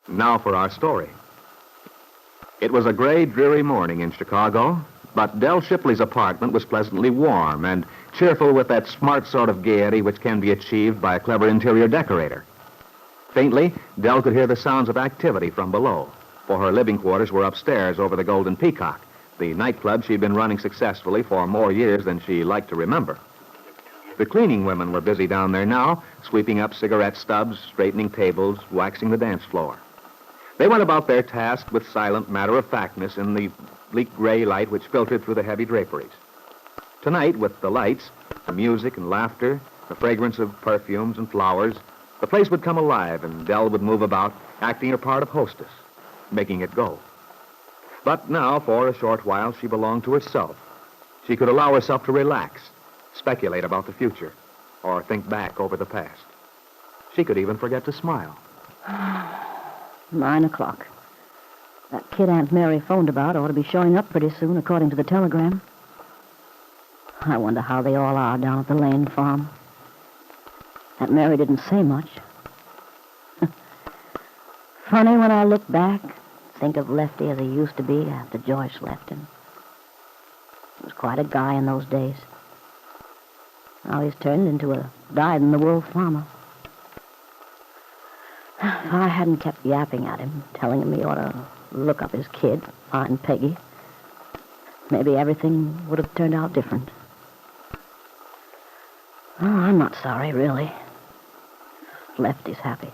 Now for our story. It was a gray, dreary morning in Chicago, but Dell Shipley's apartment was pleasantly warm and cheerful with that smart sort of gaiety which can be achieved by a clever interior decorator. Faintly, Dell could hear the sounds of activity from below, for her living quarters were upstairs over the Golden Peacock, the nightclub she'd been running successfully for more years than she liked to remember. The cleaning women were busy down there now, sweeping up cigarette stubs, straightening tables, waxing the dance floor. They went about their task with silent matter-of-factness in the bleak gray light which filtered through the heavy draperies. Tonight, with the lights, the music and laughter, the fragrance of perfumes and flowers, the place would come alive and Dell would move about, acting her part of hostess, making it go. But now, for a short while, she belonged to herself. She could allow herself to relax, speculate about the future, or think back over the past. She could even forget to smile. 9 o'clock. That kid Aunt Mary phoned about ought to be showing up pretty soon, according to the telegram. I wonder how they all are down at the Lane farm. Aunt Mary didn't say much. Funny when I look back, think of Lefty as he used to be after Joyce left him. He was quite a guy in those days. Now he's turned into a dyed-in-the-wool farmer. If I hadn't kept yapping at him, telling him he ought to look up his kid, find Peggy, maybe everything would have turned out different. Oh, I'm not sorry, really. Lefty's happy.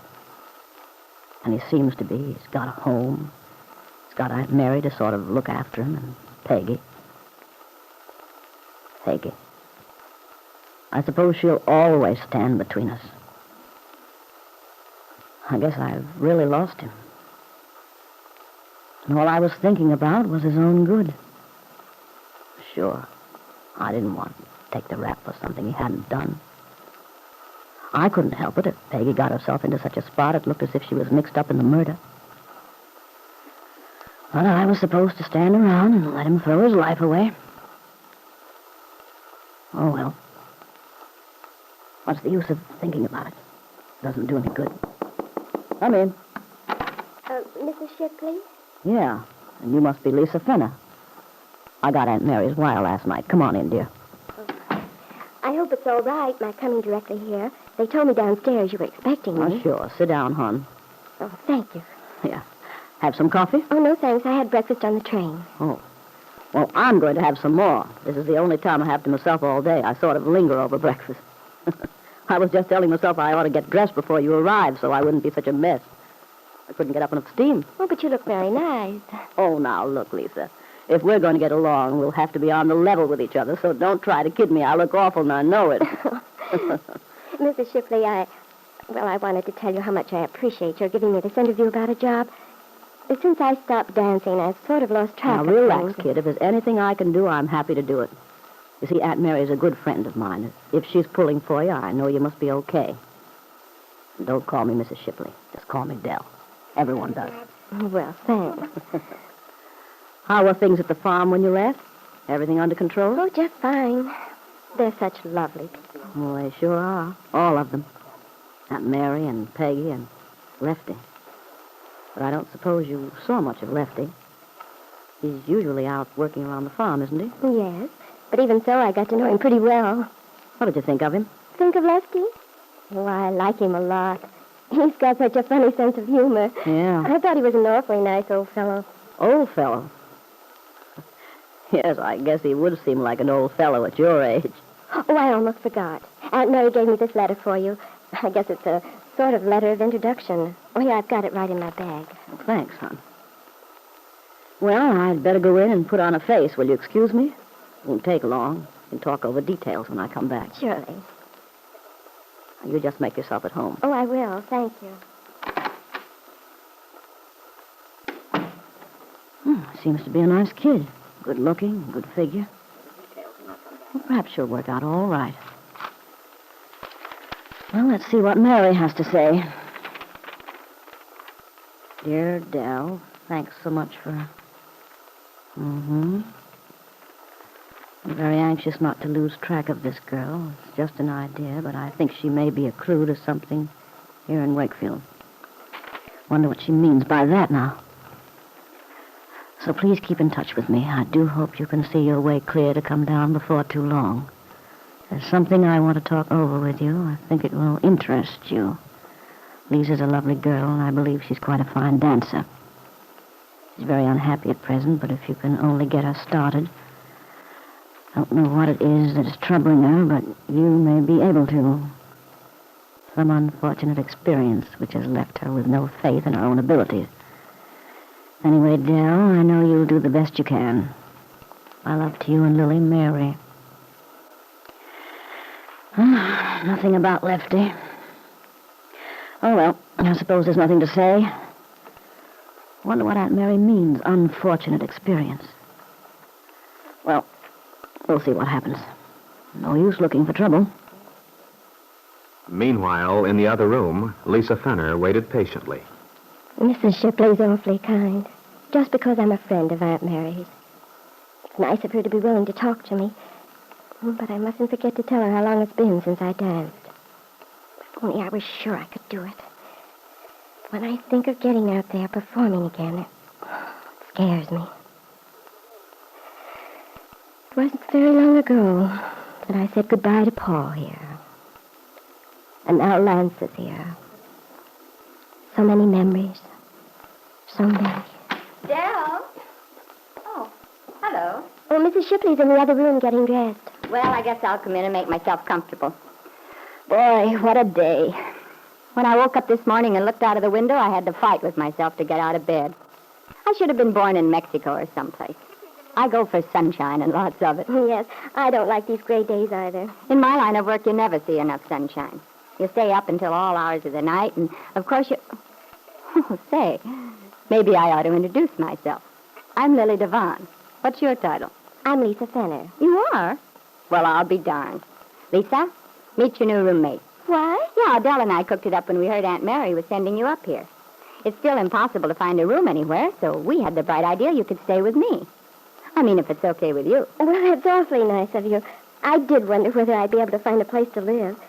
And he seems to be. He's got a home. He's got Aunt Mary to sort of look after him, and Peggy. Peggy. I suppose she'll always stand between us. I guess I've really lost him. And all I was thinking about was his own good. Sure, I didn't want to take the rap for something he hadn't done. I couldn't help it if Peggy got herself into such a spot it looked as if she was mixed up in the murder. But I was supposed to stand around and let him throw his life away. Oh, well. What's the use of thinking about it? Doesn't do any good. Come in. Mrs. Shipley? Yeah, and you must be Lisa Fenner. I got Aunt Mary's wire last night. Come on in, dear. I hope it's all right, my coming directly here. They told me downstairs you were expecting me. Oh, sure. Sit down, hon. Oh, thank you. Yeah. Have some coffee? Oh, no, thanks. I had breakfast on the train. Oh. Well, I'm going to have some more. This is the only time I have to myself all day. I sort of linger over breakfast. I was just telling myself I ought to get dressed before you arrived so I wouldn't be such a mess. I couldn't get up enough steam. Oh, but you look very nice. Oh, now, look, Lisa. If we're going to get along, we'll have to be on the level with each other, so don't try to kid me. I look awful and I know it. Mrs. Shipley, I wanted to tell you how much I appreciate your giving me this interview about a job. Since I stopped dancing, I've sort of lost track Now, of relax, things. kid. If there's anything I can do, I'm happy to do it. You see, Aunt Mary's a good friend of mine. If she's pulling for you, I know you must be okay. And don't call me Mrs. Shipley. Just call me Dell. Everyone does. Well, thanks. How were things at the farm when you left? Everything under control? Oh, just fine. They're such lovely people. Well, they sure are. All of them. Aunt Mary and Peggy and Lefty. But I don't suppose you saw much of Lefty. He's usually out working around the farm, isn't he? Yes, but even so, I got to know him pretty well. What did you think of him? Think of Lefty? Oh, I like him a lot. He's got such a funny sense of humor. Yeah. I thought he was an awfully nice old fellow. Old fellow? Yes, I guess he would seem like an old fellow at your age. Oh, I almost forgot. Aunt Mary gave me this letter for you. I guess it's a sort of letter of introduction. Oh, here, I've got it right in my bag. Well, thanks, hon. Well, I'd better go in and put on a face. Will you excuse me? It won't take long. We can talk over details when I come back. Surely. You just make yourself at home. Oh, I will. Thank you. Seems to be a nice kid. Good looking, good figure. Well, perhaps she'll work out all right. Well, let's see what Mary has to say. Dear Dell, thanks so much for... I'm very anxious not to lose track of this girl. It's just an idea, but I think she may be a clue to something here in Wakefield. Wonder what she means by that now. So please keep in touch with me. I do hope you can see your way clear to come down before too long. There's something I want to talk over with you. I think it will interest you. Lisa's a lovely girl, and I believe she's quite a fine dancer. She's very unhappy at present, but if you can only get her started... Don't know what it is that is troubling her, but you may be able to. Some unfortunate experience which has left her with no faith in her own abilities. Anyway, Dell, I know you'll do the best you can. My love to you and Lily, Mary. Nothing about Lefty. Oh, well, I suppose there's nothing to say. Wonder what Aunt Mary means, unfortunate experience. Well, we'll see what happens. No use looking for trouble. Meanwhile, in the other room, Lisa Fenner waited patiently. Mrs. Shipley's awfully kind. Just because I'm a friend of Aunt Mary's. It's nice of her to be willing to talk to me. But I mustn't forget to tell her how long it's been since I danced. If only I was sure I could do it. When I think of getting out there performing again, it scares me. It wasn't very long ago that I said goodbye to Paul here. And now Lance is here. So many memories. So many. Dell? Oh, hello. Oh, Mrs. Shipley's in the other room getting dressed. Well, I guess I'll come in and make myself comfortable. Boy, what a day. When I woke up this morning and looked out of the window, I had to fight with myself to get out of bed. I should have been born in Mexico or someplace. I go for sunshine and lots of it. Yes, I don't like these gray days either. In my line of work, you never see enough sunshine. You stay up until all hours of the night, and of course you... Oh, say, maybe I ought to introduce myself. I'm Lily Devon. What's your title? I'm Lisa Fenner. You are? Well, I'll be darned. Lisa, meet your new roommate. What? Yeah, Dell and I cooked it up when we heard Aunt Mary was sending you up here. It's still impossible to find a room anywhere, so we had the bright idea you could stay with me. I mean, if it's okay with you. Well, that's awfully nice of you. I did wonder whether I'd be able to find a place to live.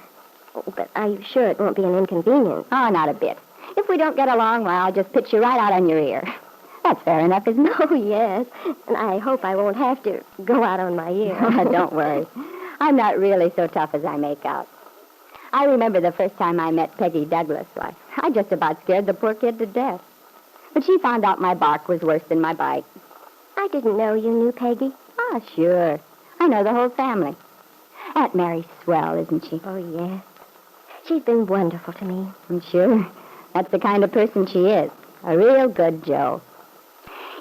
Oh, but are you sure it won't be an inconvenience? Oh, not a bit. If we don't get along, well, I'll just pitch you right out on your ear. That's fair enough, isn't it? Oh, yes. And I hope I won't have to go out on my ear. Don't worry. I'm not really so tough as I make out. I remember the first time I met Peggy Douglas. Why, I just about scared the poor kid to death. But she found out my bark was worse than my bite. I didn't know you knew Peggy. Oh, sure. I know the whole family. Aunt Mary's swell, isn't she? Oh, yes. She's been wonderful to me. I'm sure. That's the kind of person she is. A real good Joe.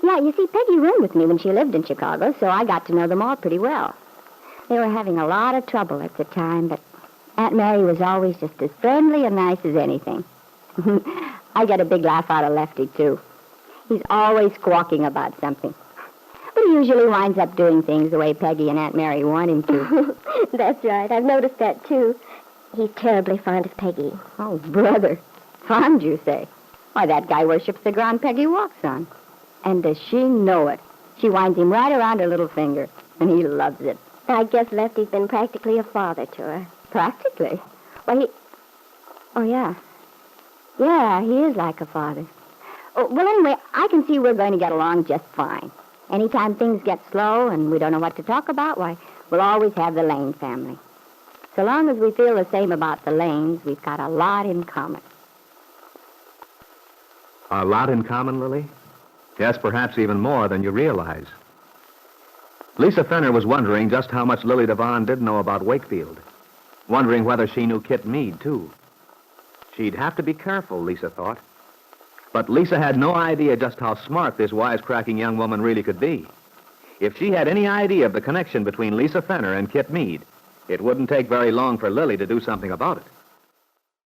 Yeah, you see, Peggy roomed with me when she lived in Chicago, so I got to know them all pretty well. They were having a lot of trouble at the time, but Aunt Mary was always just as friendly and nice as anything. I get a big laugh out of Lefty, too. He's always squawking about something. But he usually winds up doing things the way Peggy and Aunt Mary want him to. That's right. I've noticed that, too. He's terribly fond of Peggy. Oh, brother. Fond, you say? Why, that guy worships the ground Peggy walks on. And does she know it? She winds him right around her little finger, and he loves it. I guess Lefty's been practically a father to her. Practically? Why, Oh, yeah. Yeah, he is like a father. Oh, well, anyway, I can see we're going to get along just fine. Anytime things get slow and we don't know what to talk about, why, we'll always have the Lane family. So long as we feel the same about the Lanes, we've got a lot in common. A lot in common, Lily? Yes, perhaps even more than you realize. Lisa Fenner was wondering just how much Lily Devon did know about Wakefield. Wondering whether she knew Kit Meade, too. She'd have to be careful, Lisa thought. But Lisa had no idea just how smart this wisecracking young woman really could be. If she had any idea of the connection between Lisa Fenner and Kit Meade, it wouldn't take very long for Lily to do something about it.